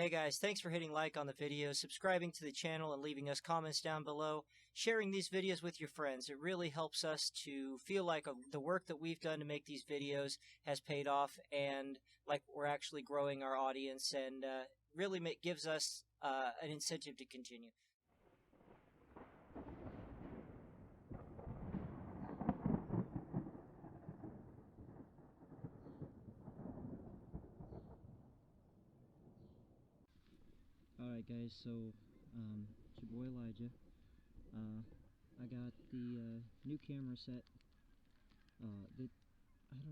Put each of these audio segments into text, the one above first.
Hey guys, thanks for hitting like on the video, subscribing to the channel, and leaving us comments down below. Sharing these videos with your friends. It really helps us to feel like the work that we've done to make these videos has paid off, and like we're actually growing our audience, and really gives us an incentive to continue. Alright guys, so it's your boy Elijah. I got the new camera set. I don't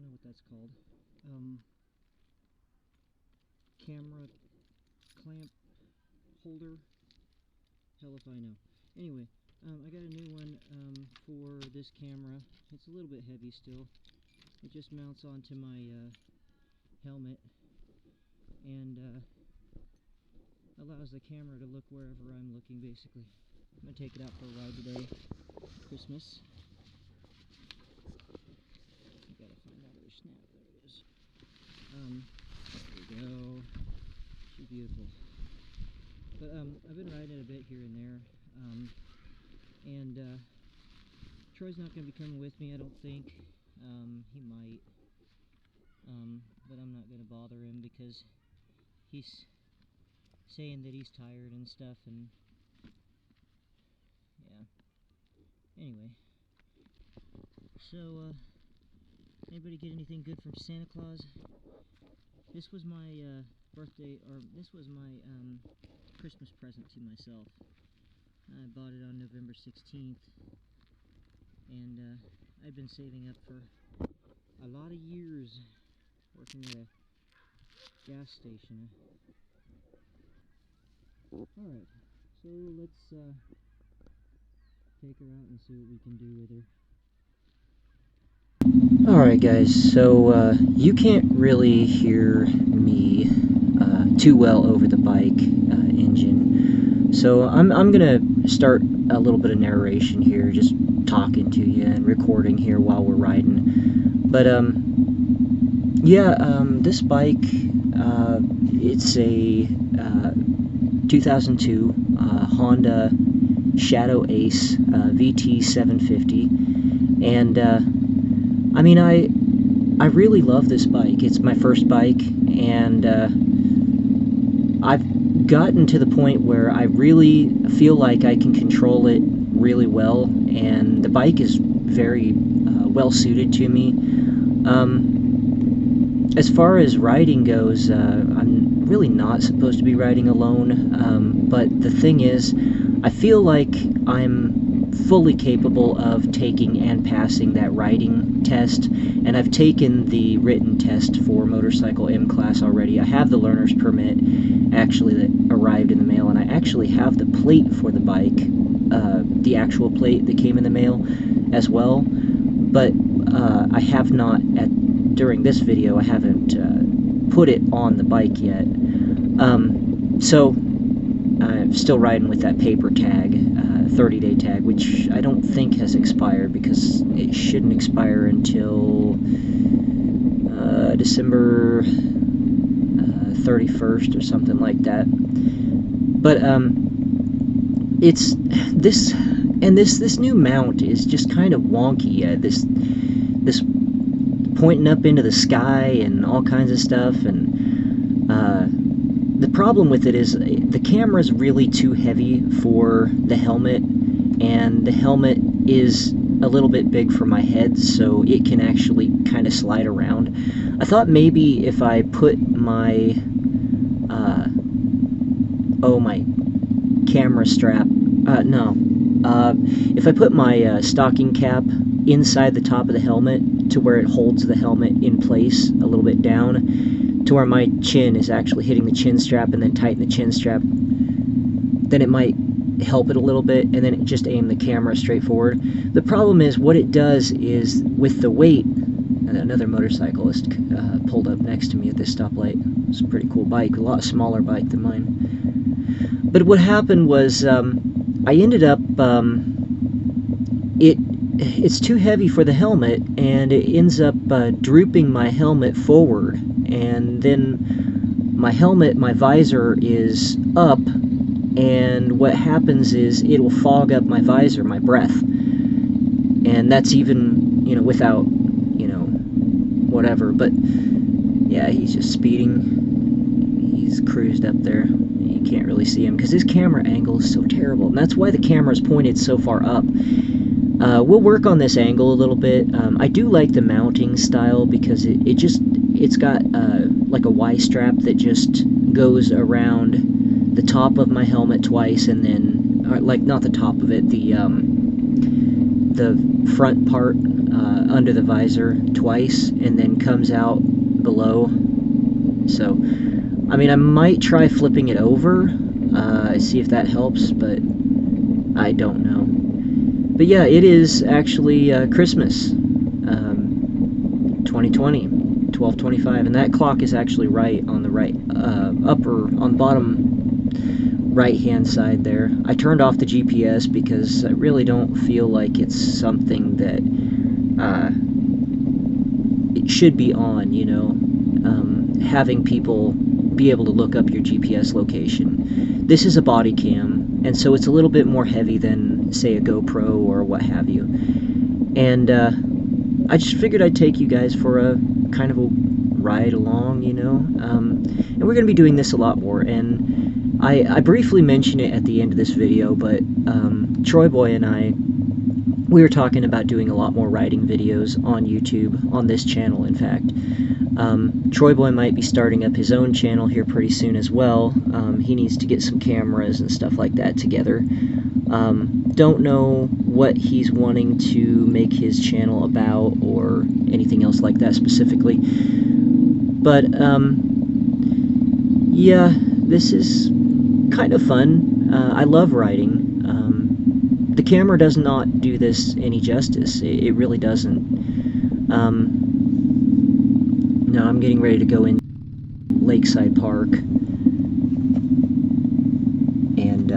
know what that's called. Camera clamp holder. Hell if I know. Anyway, I got a new one for this camera. It's a little bit heavy still. It just mounts onto my helmet and allows the camera to look wherever I'm looking, basically. I'm going to take it out for a ride today. Christmas. I gotta find that other snap. There it is. There we go. She's beautiful. But I've been riding it a bit here and there. Troy's not going to be coming with me, I don't think. He might. But I'm not going to bother him because he's saying that he's tired and stuff, and yeah. Anyway, so anybody get anything good from Santa Claus? This was my birthday, or this was my Christmas present to myself. I bought it on November 16th, and I've been saving up for a lot of years working at a gas station. Alright, so let's take her out and see what we can do with her. Alright guys, so you can't really hear me too well over the bike engine. So I'm gonna start a little bit of narration here, just talking to you and recording here while we're riding. But this bike, it's a 2002 Honda Shadow Ace VT 750, and I mean, I really love this bike. It's my first bike, and I've gotten to the point where I really feel like I can control it really well, and the bike is very well suited to me. As far as riding goes, I'm really not supposed to be riding alone, but the thing is, I feel like I'm fully capable of taking and passing that riding test, and I've taken the written test for motorcycle M-Class already. I have the learner's permit actually that arrived in the mail, and I actually have the plate for the bike, the actual plate that came in the mail as well, but I have not, during this video, I haven't put it on the bike yet. So I'm still riding with that paper tag, 30-day tag, which I don't think has expired because it shouldn't expire until December 31st or something like that. But it's this, and this new mount is just kind of wonky. This pointing up into the sky and all kinds of stuff, and the problem with it is the camera is really too heavy for the helmet, and the helmet is a little bit big for my head, so it can actually kind of slide around. I thought maybe if I put my my camera strap, if I put my stocking cap inside the top of the helmet to where it holds the helmet in place a little bit down, to where my chin is actually hitting the chin strap, and then tighten the chin strap, then it might help it a little bit, and then just aim the camera straight forward. The problem is, what it does is, with the weight, and another motorcyclist pulled up next to me at this stoplight. It's a pretty cool bike, a lot smaller bike than mine. But what happened was, I ended up, it's too heavy for the helmet, and it ends up drooping my helmet forward, and then my helmet, my visor is up, and what happens is it'll fog up my visor, my breath. And that's even, you know, without, you know, whatever. But yeah, he's just speeding. He's cruised up there. You can't really see him because his camera angle is so terrible, and that's why the camera's pointed so far up. We'll work on this angle a little bit. I do like the mounting style because it's got like a Y strap that just goes around the top of my helmet twice, and then, or like, not the top of it, the front part under the visor twice, and then comes out below. So, I mean, I might try flipping it over, see if that helps, but I don't know. But yeah, it is actually Christmas, 2020, 12:25, and that clock is actually right on the right, on the bottom right-hand side there. I turned off the GPS because I really don't feel like it's something that it should be on, you know, having people be able to look up your GPS location. This is a body cam, and so it's a little bit more heavy than, say, a GoPro or what have you. And I just figured I'd take you guys for a kind of a ride along, you know, and we're going to be doing this a lot more. And I briefly mentioned it at the end of this video, but Troy Boy and I, we were talking about doing a lot more riding videos on YouTube, on this channel, in fact. Troy Boy might be starting up his own channel here pretty soon as well. He needs to get some cameras and stuff like that together. Don't know what he's wanting to make his channel about or anything else like that specifically. But, yeah, this is kind of fun. I love riding. The camera does not do this any justice. It really doesn't. Now I'm getting ready to go in Lakeside Park, and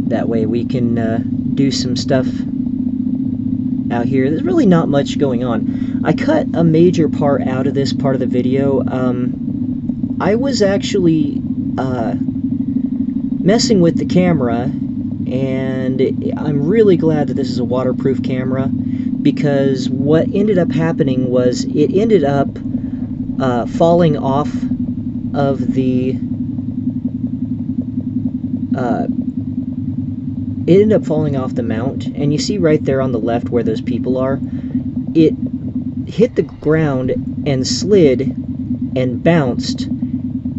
that way we can do some stuff out here. There's really not much going on. I cut a major part out of this part of the video. I was actually messing with the camera, and I'm really glad that this is a waterproof camera, because what ended up happening was it ended up falling off of the it ended up falling off the mount, and you see right there on the left where those people are, it hit the ground and slid and bounced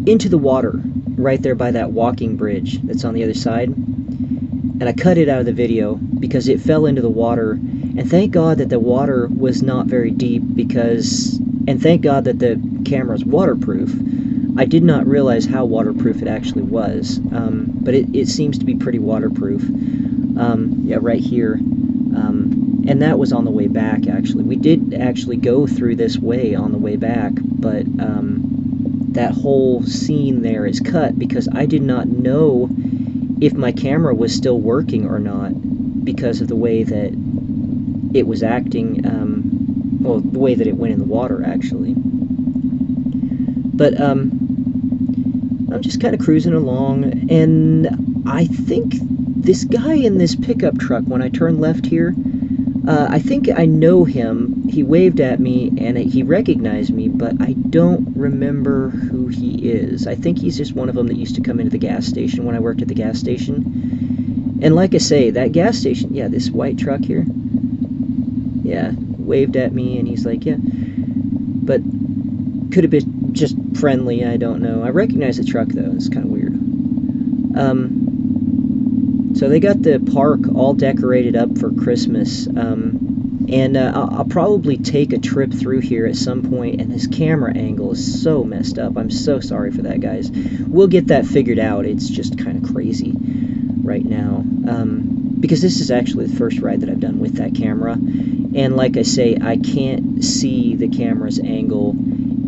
into the water right there by that walking bridge that's on the other side. And I cut it out of the video because it fell into the water, and thank God that the water was not very deep, and thank God that the camera's waterproof. I did not realize how waterproof it actually was, but it seems to be pretty waterproof. Yeah, right here. And that was on the way back, actually. We did actually go through this way on the way back, but that whole scene there is cut because I did not know if my camera was still working or not because of the way that it was acting, well, the way that it went in the water, actually. But I'm just kind of cruising along, and I think this guy in this pickup truck, when I turn left here, I think I know him. He waved at me, and he recognized me, but I don't remember who he is. I think he's just one of them that used to come into the gas station when I worked at the gas station. And like I say, that gas station, yeah, this white truck here, yeah, waved at me, and he's like, yeah. But could have been just friendly, I don't know. I recognize the truck, though. It's kind of weird. So they got the park all decorated up for Christmas, and I'll probably take a trip through here at some point, and this camera angle is so messed up. I'm so sorry for that, guys. We'll get that figured out. It's just kind of crazy right now, because this is actually the first ride that I've done with that camera, and like I say, I can't see the camera's angle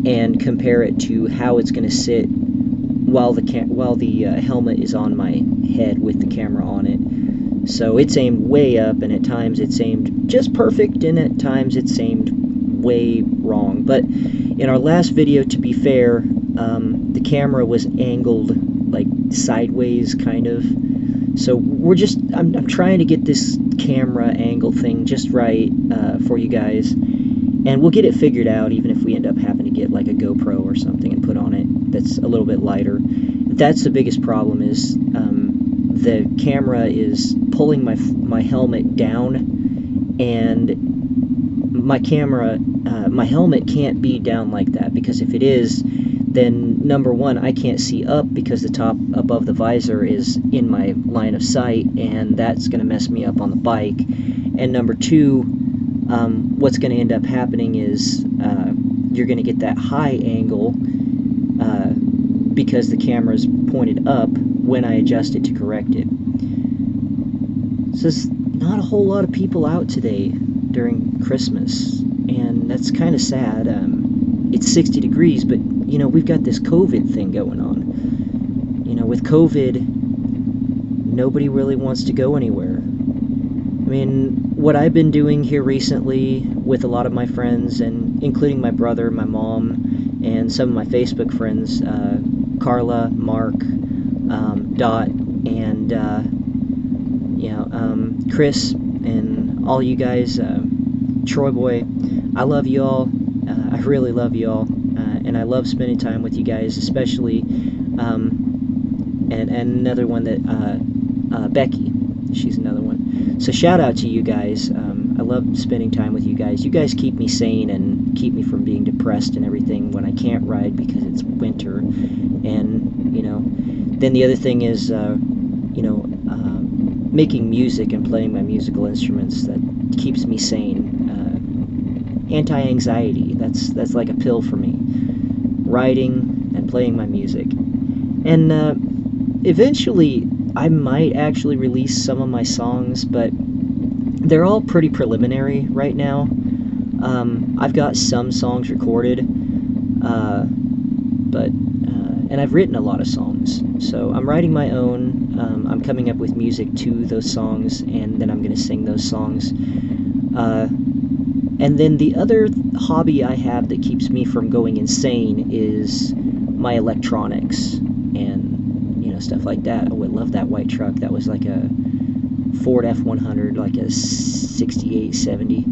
and compare it to how it's going to sit while the helmet is on my head with the camera on it. So it's aimed way up, and at times it's aimed just perfect, and at times it's aimed way wrong. But in our last video, to be fair, the camera was angled like sideways, kind of. So I'm trying to get this camera angle thing just right for you guys, and we'll get it figured out, even if we end up having to get like a GoPro or something and put on it that's a little bit lighter. That's the biggest problem, is the camera is pulling my helmet down, and my helmet can't be down like that, because if it is, then number one, I can't see up because the top above the visor is in my line of sight, and that's going to mess me up on the bike. And number two, what's going to end up happening is you're going to get that high angle because the camera's pointed up when I adjust it to correct it. So there's not a whole lot of people out today during Christmas, and that's kind of sad. It's 60 degrees, but you know, we've got this COVID thing going on. You know, with COVID, nobody really wants to go anywhere. I mean, what I've been doing here recently with a lot of my friends, and including my brother, my mom, and some of my Facebook friends, Carla, Mark, Dot, and Chris, and all you guys, Troy Boy, I love you all. I really love you all, and I love spending time with you guys, especially, and another one that, Becky, she's another one. So shout out to you guys. I love spending time with you guys. You guys keep me sane and keep me from being depressed and everything when I can't ride because it's winter. And, you know, then the other thing is, making music and playing my musical instruments, that keeps me sane. Anti-anxiety, that's like a pill for me. Writing and playing my music. And eventually I might actually release some of my songs, but they're all pretty preliminary right now. I've got some songs recorded, and I've written a lot of songs. So I'm writing my own. I'm coming up with music to those songs, and then I'm going to sing those songs. And then the other hobby I have that keeps me from going insane is my electronics and, you know, stuff like that. Oh, I love that white truck. That was like a Ford F-100, like a 68, 70.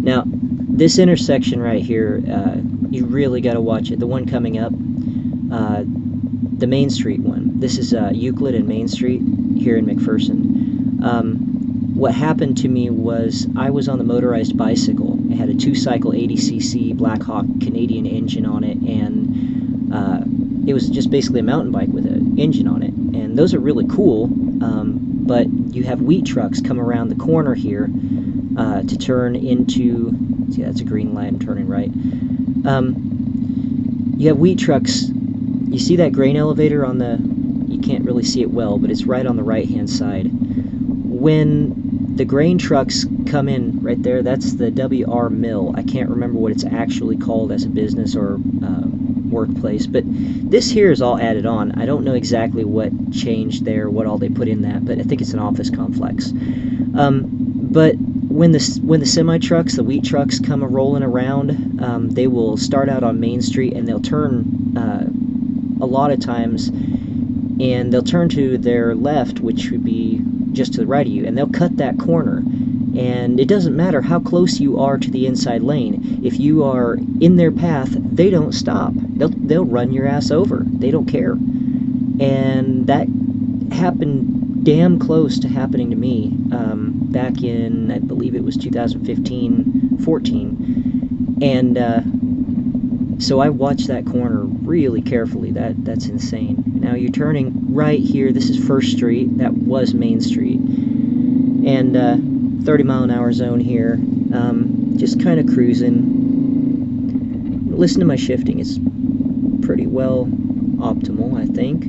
Now, this intersection right here, you really got to watch it. The one coming up, the Main Street one. This is Euclid and Main Street here in McPherson. What happened to me was I was on the motorized bicycle. It had a 2-cycle 80cc Blackhawk Canadian engine on it, and it was just basically a mountain bike with an engine on it. And those are really cool, but you have wheat trucks come around the corner here to turn into... See, that's a green light, I'm turning right. You have wheat trucks. You see that grain elevator on the... You can't really see it well, but it's right on the right-hand side. When the grain trucks come in right there, that's the WR Mill. I can't remember what it's actually called as a business or workplace, but this here is all added on. I don't know exactly what changed there, what all they put in that, but I think it's an office complex. But when the semi-trucks, the wheat trucks come rolling around, they will start out on Main Street, and they'll turn a lot of times, and they'll turn to their left, which would be just to the right of you, and they'll cut that corner. And it doesn't matter how close you are to the inside lane. If you are in their path, they don't stop. They'll run your ass over. They don't care. And that happened damn close to happening to me back in, I believe it was 2015-14. And so I watched that corner really carefully. That's insane. Now you're turning right here. This is 1st Street. That was Main Street. And 30-mile-an-hour zone here. Just kind of cruising. Listen to my shifting. It's pretty well optimal, I think.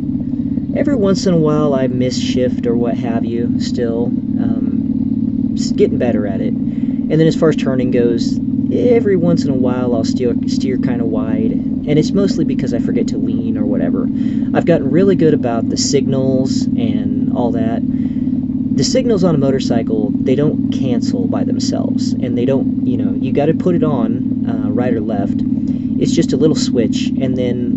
Every once in a while I miss shift or what have you still. Just getting better at it. And then as far as turning goes, every once in a while I'll steer kind of wide. And it's mostly because I forget to lean or whatever. I've gotten really good about the signals and all that. the signals on a motorcycle, they don't cancel by themselves, and they don't, you got to put it on, right or left. It's just a little switch, and then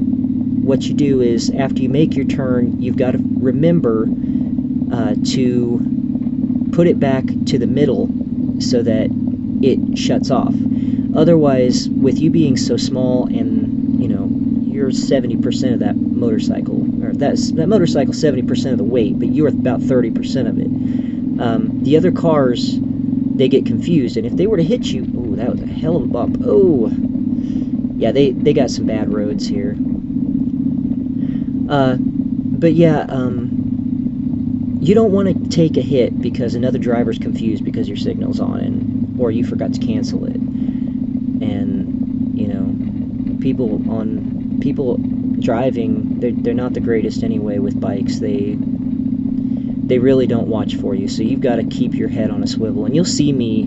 what you do is, after you make your turn, you've got to remember to put it back to the middle so that it shuts off. Otherwise, with you being so small and, you're 70% of that motorcycle, or that motorcycle 70% of the weight, but you're about 30% of it. The other cars, they get confused, and if they were to hit you, ooh, that was a hell of a bump. Oh, yeah, they got some bad roads here. But yeah, you don't want to take a hit because another driver's confused because your signal's on, or you forgot to cancel it. And people driving, they're not the greatest anyway with bikes. They really don't watch for you, so you've got to keep your head on a swivel. And you'll see me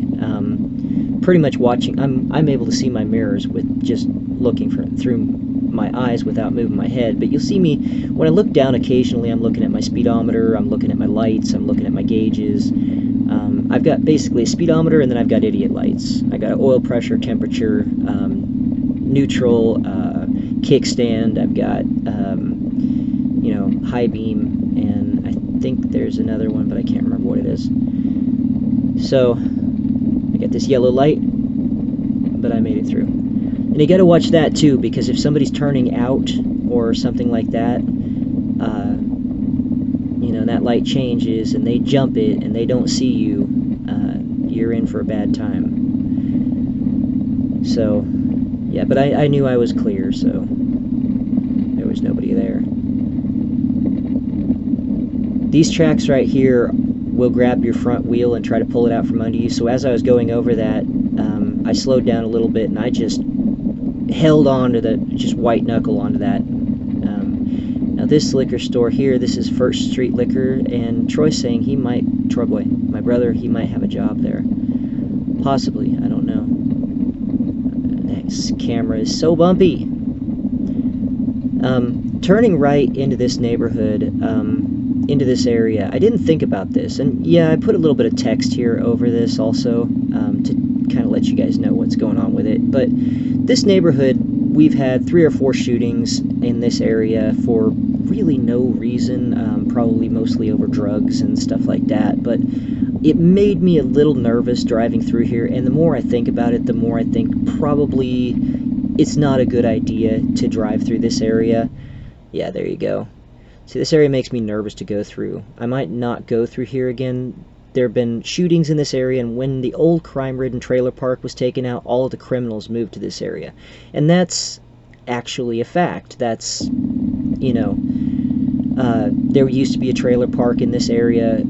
pretty much watching. I'm able to see my mirrors with just looking through my eyes without moving my head. But you'll see me when I look down occasionally. I'm looking at my speedometer, I'm looking at my lights, I'm looking at my gauges. I've got basically a speedometer, and then I've got idiot lights. I got oil pressure, temperature, neutral, kickstand. I've got high beam, and I think there's another one, but I can't remember what it is. So I got this yellow light, but I made it through. And you got to watch that too, because if somebody's turning out or something like that, that light changes and they jump it and they don't see you, you're in for a bad time. So yeah, but I knew I was clear, so there was nobody there. These tracks right here will grab your front wheel and try to pull it out from under you. So as I was going over that, I slowed down a little bit, and I just held on to just white knuckle onto that. Now this liquor store here, this is First Street Liquor, and Troy's saying Troy Boy, my brother, he might have a job there. Possibly, I don't know. This camera is so bumpy. Turning right into this neighborhood, into this area, I didn't think about this, and yeah, I put a little bit of text here over this also, to kind of let you guys know what's going on with it. But this neighborhood, we've had 3 or 4 shootings in this area for really no reason, probably mostly over drugs and stuff like that, but it made me a little nervous driving through here, and the more I think about it, the more I think probably it's not a good idea to drive through this area. Yeah, there you go. See, this area makes me nervous to go through. I might not go through here again. There have been shootings in this area, and when the old crime-ridden trailer park was taken out, all of the criminals moved to this area. And that's actually a fact. That's, there used to be a trailer park in this area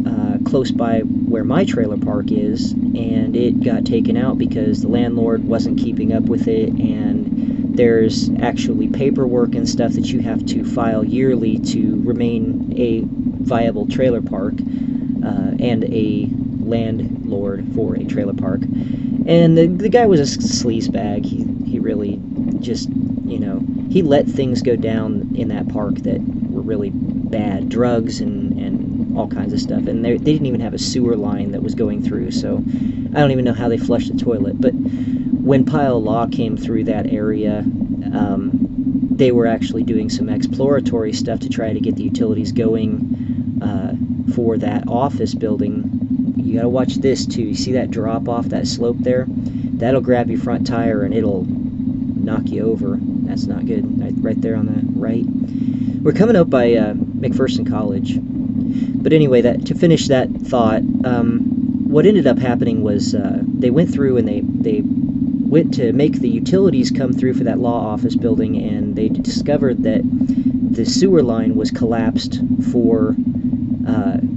close by where my trailer park is, and it got taken out because the landlord wasn't keeping up with it, and there's actually paperwork and stuff that you have to file yearly to remain a viable trailer park and a landlord for a trailer park. And the guy was a sleazebag. He really just, he let things go down in that park that were really bad, drugs and all kinds of stuff. And they didn't even have a sewer line that was going through, so I don't even know how they flushed the toilet. But when Pile Law came through that area, they were actually doing some exploratory stuff to try to get the utilities going for that office building. You gotta watch this too. You see that drop off, that slope there? That'll grab your front tire and it'll knock you over. That's not good. Right there on the right. We're coming up by McPherson College. But anyway, to finish that thought, what ended up happening was they went through and they went to make the utilities come through for that law office building, and they discovered that the sewer line was collapsed for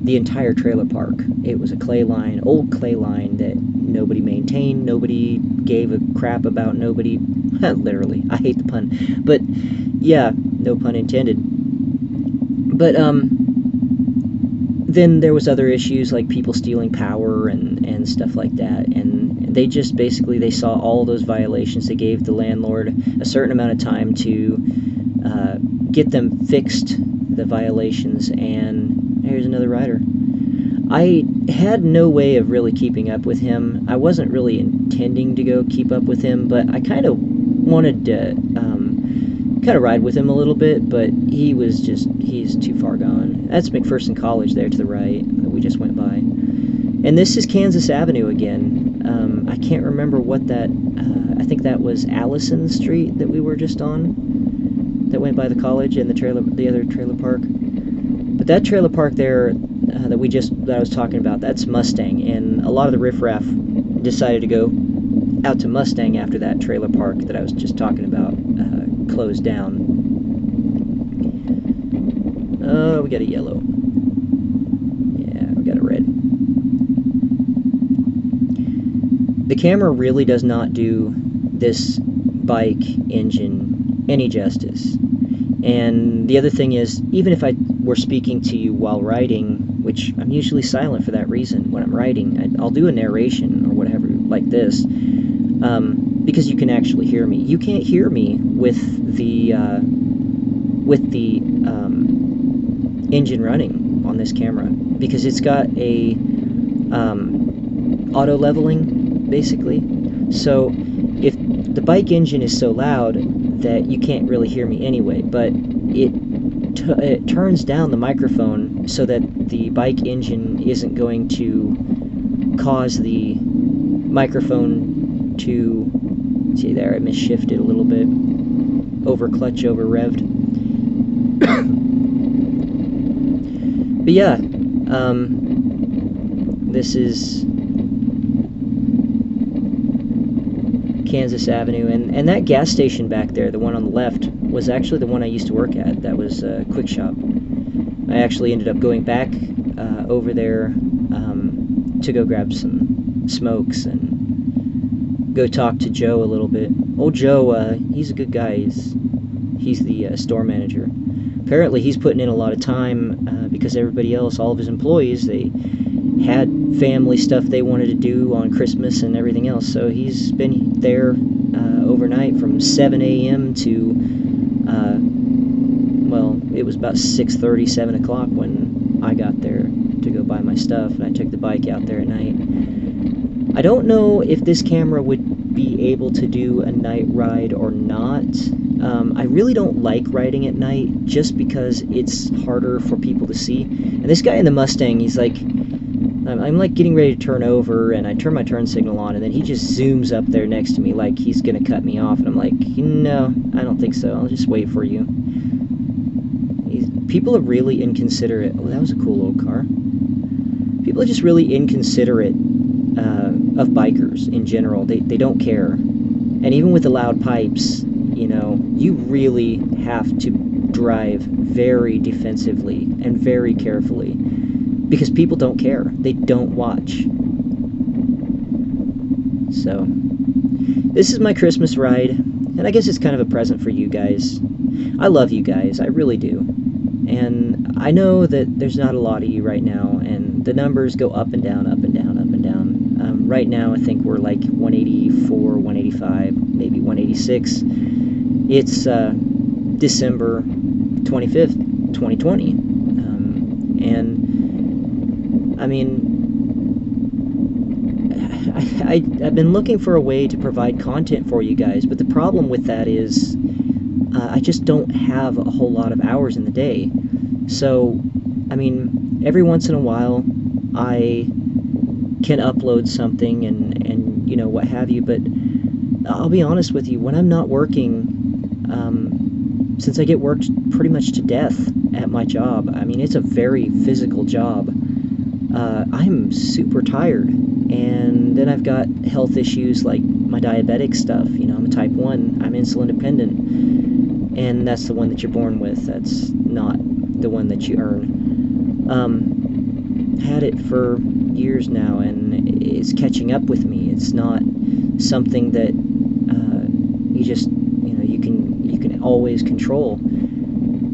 the entire trailer park. It was a clay line, old clay line that nobody maintained, nobody gave a crap about, nobody, literally, I hate the pun, but yeah, no pun intended. But then there was other issues like people stealing power and stuff like that, and they just basically, they saw all those violations. They gave the landlord a certain amount of time to get them fixed, the violations. And here's another rider. I had no way of really keeping up with him. I wasn't really intending to go keep up with him, but I kind of wanted to kind of ride with him a little bit, but he's too far gone. That's McPherson College there to the right that we just went by. And this is Kansas Avenue again. I can't remember what that, I think that was Allison Street that we were just on, that went by the college and the other trailer park. But that trailer park there that I was talking about, that's Mustang, and a lot of the riffraff decided to go out to Mustang after that trailer park that I was just talking about closed down. Oh, we got a yellow. Yeah, we got a red. The camera really does not do this bike engine any justice. And the other thing is, even if I were speaking to you while riding, which I'm usually silent for that reason when I'm riding, I'll do a narration or whatever like this, because you can actually hear me. You can't hear me with the engine running on this camera, because it's got a auto leveling, basically. So if the bike engine is so loud that you can't really hear me anyway, but it turns down the microphone so that the bike engine isn't going to cause the microphone to, see there, I misshifted a little bit, over clutch, over revved. But yeah, this is Kansas Avenue, and that gas station back there, the one on the left, was actually the one I used to work at. That was a Quick Shop. I actually ended up going back over there to go grab some smokes and go talk to Joe a little bit. Old Joe, he's a good guy. He's the store manager. Apparently he's putting in a lot of time because everybody else, all of his employees, they had family stuff they wanted to do on Christmas and everything else, so he's been there overnight from 7 a.m. to well, it was about 6:30, 7 o'clock when I got there to go buy my stuff, and I took the bike out there at night. I don't know if this camera would be able to do a night ride or not. I really don't like riding at night just because it's harder for people to see. And this guy in the Mustang, he's like, I'm like getting ready to turn over, and I turn my turn signal on, and then he just zooms up there next to me like he's gonna cut me off, and I'm like, no, I don't think so. I'll just wait for you. People are really inconsiderate. Oh, that was a cool old car. People are just really inconsiderate of bikers in general. They don't care. And even with the loud pipes, you know, you really have to drive very defensively and very carefully, because people don't care. They don't watch. So, this is my Christmas ride, and I guess it's kind of a present for you guys. I love you guys, I really do. And I know that there's not a lot of you right now, and the numbers go up and down, up and down, up and down. Right now, I think we're like 184, 185, maybe 186. It's December 25th, 2020. And I mean, I've been looking for a way to provide content for you guys, but the problem with that is I just don't have a whole lot of hours in the day. So, I mean, every once in a while I can upload something and you know, what have you, but I'll be honest with you, when I'm not working, since I get worked pretty much to death at my job, I mean, it's a very physical job, I'm super tired. And then I've got health issues like my diabetic stuff. You know, I'm a type 1, I'm insulin dependent, and that's the one that you're born with. That's not the one that you earn. Had it for years now, and it's catching up with me. It's not something that you just, you know, you can always control.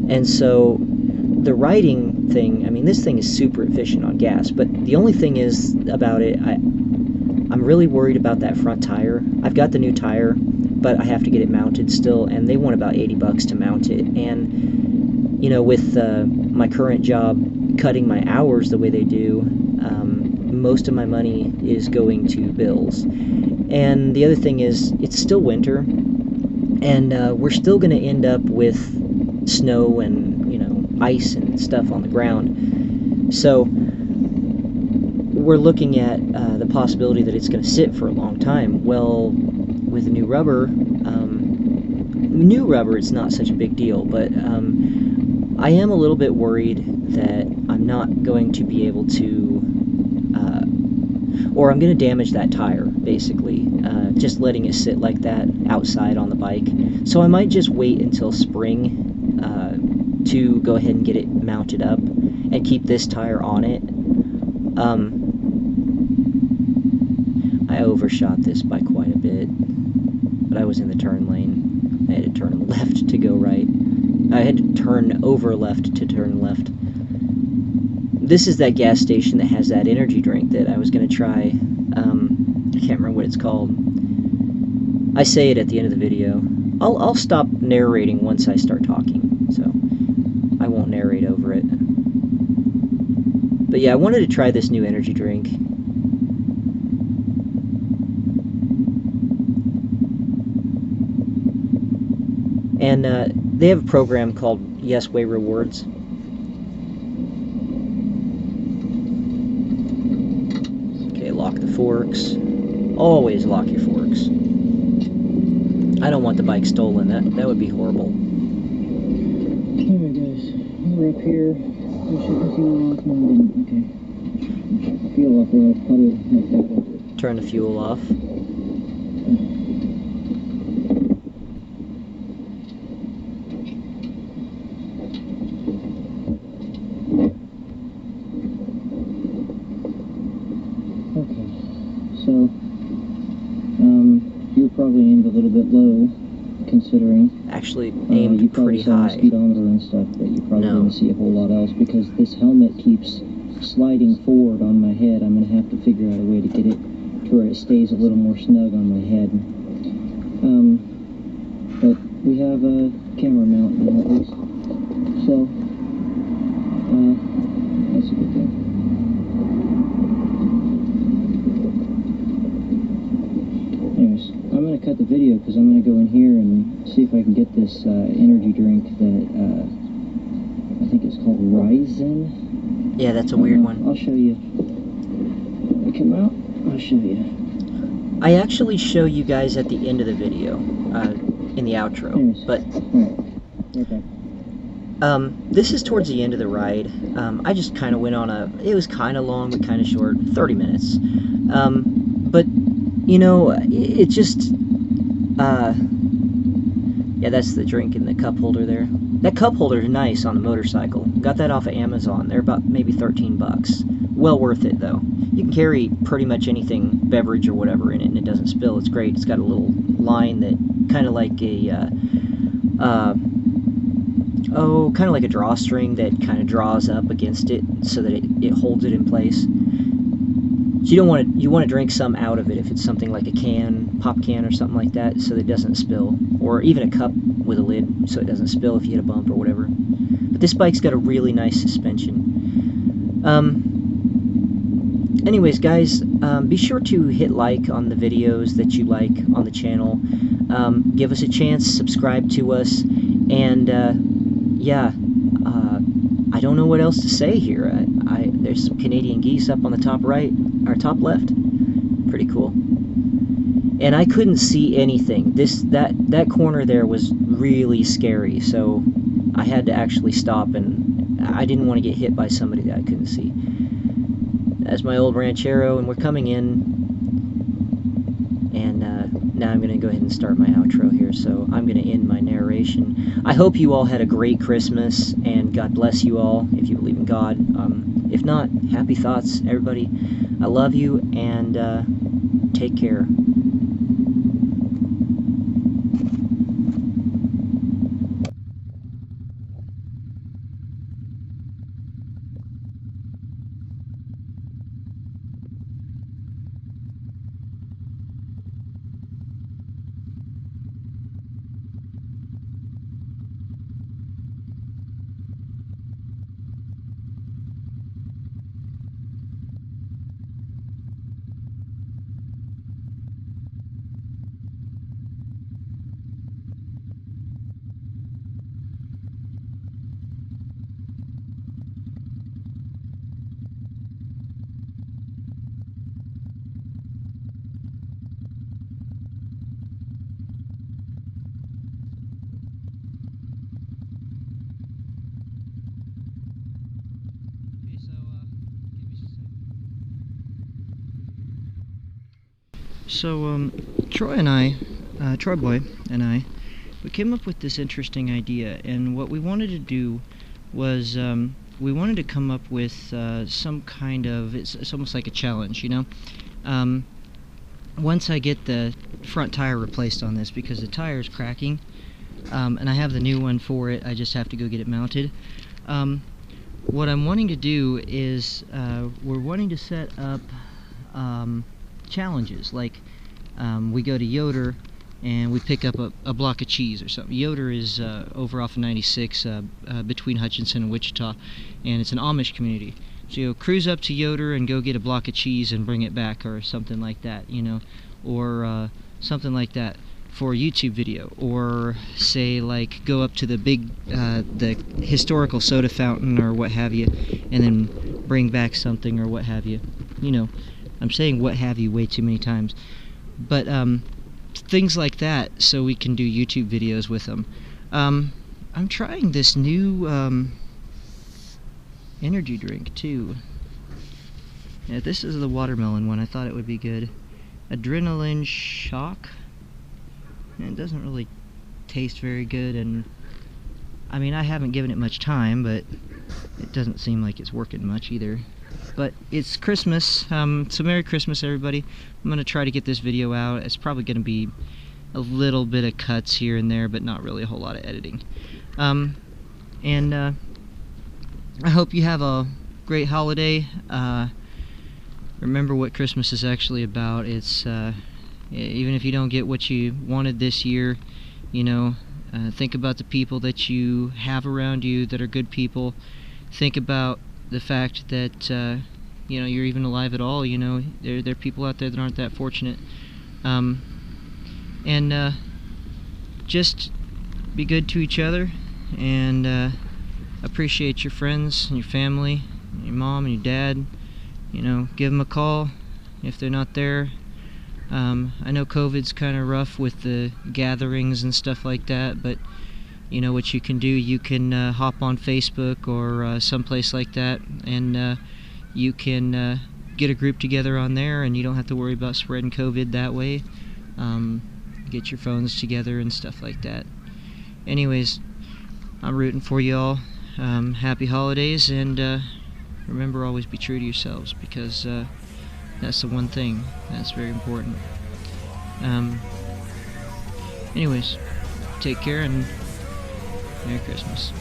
And so the riding thing, I mean, this thing is super efficient on gas, but the only thing is about it, I'm really worried about that front tire. I've got the new tire, but I have to get it mounted still, and they want about $80 to mount it. And you know, with my current job cutting my hours the way they do, most of my money is going to bills. And the other thing is, it's still winter, and we're still going to end up with snow and, you know, ice and stuff on the ground. So we're looking at the possibility that it's going to sit for a long time. Well, with the new rubber, it's not such a big deal, but I am a little bit worried that I'm not going to be able to, or I'm going to damage that tire, basically, just letting it sit like that outside on the bike. So I might just wait until spring to go ahead and get it mounted up and keep this tire on it. I overshot this by quite a bit, but I was in the turn lane. I had to turn left to go right. I had to turn over left to turn left. This is that gas station that has that energy drink that I was going to try. I can't remember what it's called. I say it at the end of the video. I'll stop narrating once I start talking, so I won't narrate over it. But yeah, I wanted to try this new energy drink. And they have a program called YesWay Rewards. Okay, lock the forks. Always lock your forks. I don't want the bike stolen. That would be horrible. Alright guys, we're up here. We should the fuel off. No, we didn't. Okay. Fuel off or I'll puddle like that. Turn the fuel off. Okay, so, you're probably aimed a little bit low, considering. Actually aimed you probably pretty saw high. the speedometer and stuff, but you probably No. didn't see a whole lot else, because this helmet keeps sliding forward on my head. I'm going to have to figure out a way to get it to where it stays a little more snug on my head. But we have a camera mount now at least, so, that's a good thing. Anyways, I'm going to cut the video because I'm going to go in here and see if I can get this energy drink that I think it's called Ryzen. Yeah, that's a weird one. I'll show you. I come out, I'll show you. I actually show you guys at the end of the video, in the outro. Anyways, But right back. this is towards the end of the ride. I just kind of went on it was kind of long but kind of short, 30 minutes. But, you know, it just, yeah, that's the drink in the cup holder there. That cup holder is nice on the motorcycle. Got that off of Amazon. They're about maybe 13 bucks. Well worth it, though. You can carry pretty much anything, beverage or whatever, in it, and it doesn't spill. It's great. It's got a little line that kind of like a, kind of like a drawstring that kind of draws up against it so that it holds it in place. So you want to drink some out of it if it's something like a can, pop can or something like that, so that it doesn't spill, or even a cup with a lid so it doesn't spill if you hit a bump or whatever. But this bike's got a really nice suspension. Anyways, guys, be sure to hit like on the videos that you like on the channel. Give us a chance, subscribe to us, and yeah, I don't know what else to say here. There's some Canadian geese up on the top right, or top left. Pretty cool. And I couldn't see anything. That corner there was really scary, so I had to actually stop, and I didn't want to get hit by somebody that I couldn't see. That's my old Ranchero, and we're coming in, and now I'm going to go ahead and start my outro here, so I'm going to end my narration. I hope you all had a great Christmas, and God bless you all, if you believe in God. If not, happy thoughts, everybody. I love you, and take care. So, Troy Boy and I, we came up with this interesting idea, and what we wanted to do was, we wanted to come up with some kind of, it's almost like a challenge, you know? Once I get the front tire replaced on this, because the tire is cracking, and I have the new one for it, I just have to go get it mounted. What I'm wanting to do is, we're wanting to set up challenges, like we go to Yoder and we pick up a block of cheese or something. Yoder is over off of 96 between Hutchinson and Wichita, and it's an Amish community. So you cruise up to Yoder and go get a block of cheese and bring it back, or something like that, you know, or something like that for a YouTube video, or say like go up to the big the historical soda fountain or what have you, and then bring back something or what have you. You know, I'm saying what have you way too many times, but things like that, so we can do YouTube videos with them. I'm trying this new energy drink too. Yeah, this is the watermelon one. I thought it would be good. Adrenaline Shock. And it doesn't really taste very good, and I mean, I haven't given it much time, but it doesn't seem like it's working much either. But it's Christmas, so Merry Christmas, everybody. I'm going to try to get this video out. It's probably going to be a little bit of cuts here and there, but not really a whole lot of editing. I hope you have a great holiday. Remember what Christmas is actually about. It's even if you don't get what you wanted this year, you know, think about the people that you have around you that are good people. Think about the fact that you know, you're even alive at all. You know, there are people out there that aren't that fortunate, and just be good to each other, and appreciate your friends and your family, and your mom and your dad. You know, give them a call if they're not there. I know COVID's kind of rough with the gatherings and stuff like that, but you know what you can do. You can hop on Facebook or someplace like that, and you can get a group together on there, and you don't have to worry about spreading COVID that way. Get your phones together and stuff like that. Anyways, I'm rooting for you all. Happy holidays, and remember, always be true to yourselves, because that's the one thing that's very important. Anyways, take care and Merry Christmas.